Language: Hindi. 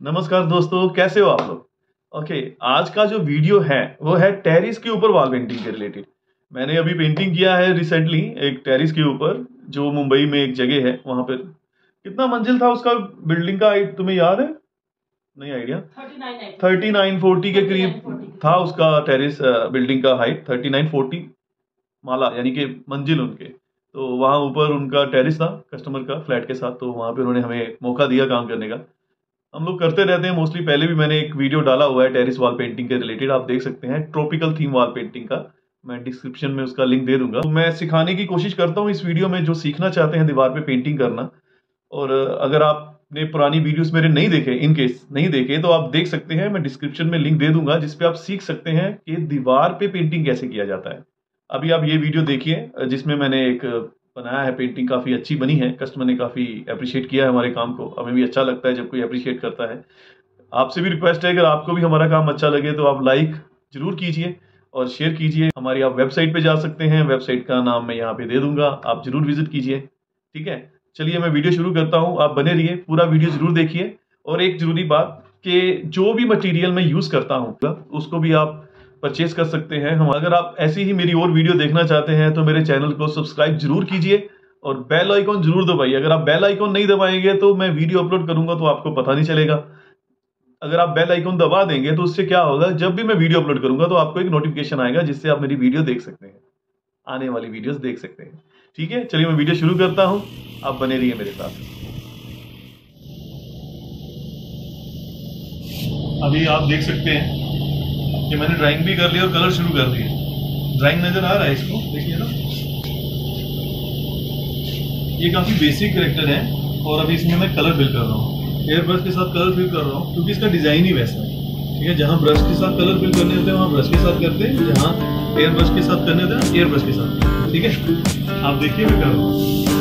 नमस्कार दोस्तों, कैसे हो आप लोग। ओके, आज का जो वीडियो है वो है टेरिस के ऊपर वॉल पेंटिंग के रिलेटेड। मैंने अभी पेंटिंग किया है रिसेंटली एक टेरिस के ऊपर, जो मुंबई में एक जगह है। वहां पर कितना मंजिल था उसका, बिल्डिंग का हाइट तुम्हें याद है? नहीं आइडिया। 39-40 के करीब था उसका टेरिस बिल्डिंग का हाइट। 39-40 माला यानी कि मंजिल उनके। तो वहां ऊपर उनका टेरिस था कस्टमर का फ्लैट के साथ। तो वहां पे उन्होंने हमें मौका दिया काम करने का। हम लोग करते रहते हैं मोस्टली। पहले भी मैंने एक वीडियो डाला हुआ है टेरिस वॉल पेंटिंग के रिलेटेड, आप देख सकते हैं, ट्रॉपिकल थीम वॉल पेंटिंग का। मैं डिस्क्रिप्शन में उसका लिंक दे दूंगा। तो मैं सिखाने की कोशिश करता हूँ इस वीडियो में, जो सीखना चाहते हैं दीवार पे पेंटिंग करना। और अगर आपने पुरानी वीडियोस मेरे नहीं देखे, इन केस नहीं देखे, तो आप देख सकते हैं। मैं डिस्क्रिप्शन में लिंक दे दूंगा जिसपे आप सीख सकते हैं कि दीवार पे पेंटिंग कैसे किया जाता है। अभी आप ये वीडियो देखिए जिसमें मैंने एक बनाया है। पेंटिंग काफी अच्छी बनी है, कस्टमर ने काफी अप्रिशिएट किया है हमारे काम को। हमें भी अच्छा लगता है जब कोई अप्रिशिएट करता है। आपसे भी रिक्वेस्ट है, अगर आपको भी हमारा काम अच्छा लगे तो आप लाइक जरूर कीजिए और शेयर कीजिए। हमारी आप वेबसाइट पे जा सकते हैं, वेबसाइट का नाम मैं यहाँ पे दे दूंगा, आप जरूर विजिट कीजिए। ठीक है, चलिए मैं वीडियो शुरू करता हूँ। आप बने रहिए, पूरा वीडियो जरूर देखिए। और एक जरूरी बात कि जो भी मटेरियल मैं यूज करता हूँ उसको भी आप परचेज कर सकते हैं। हम अगर आप ऐसी ही मेरी और वीडियो देखना चाहते हैं तो मेरे चैनल को सब्सक्राइब जरूर कीजिए और बेल आइकॉन जरूर दबाइए। अगर आप बेल आइकॉन नहीं दबाएंगे तो मैं वीडियो अपलोड करूंगा तो आपको पता नहीं चलेगा। अगर आप बेल आइकन दबा देंगे तो उससे क्या होगा, जब भी मैं वीडियो अपलोड करूंगा तो आपको एक नोटिफिकेशन आएगा जिससे आप मेरी वीडियो देख सकते हैं, आने वाली वीडियोस देख सकते हैं। ठीक है, चलिए मैं वीडियो शुरू करता हूं, आप बने रहिए मेरे साथ। अभी आप देख सकते हैं कि मैंने ड्राइंग भी कर ली और कलर शुरू कर दिए। ड्राइंग नजर आ रहा है इसको, देखिए ना। ये काफी बेसिक कैरेक्टर है और अभी इसमें मैं कलर फिल कर रहा हूँ। एयर ब्रश के साथ कलर फिल कर रहा हूँ क्योंकि इसका डिजाइन ही वैसा है। ठीक है, जहाँ ब्रश के साथ कलर फिल करने होते हैं वहाँ ब्रश के साथ करते हैं, जहाँ एयर ब्रश के साथ करने होते हैं एयर ब्रश के साथ। ठीक है, आप देखिए मैं कर रहा हूँ।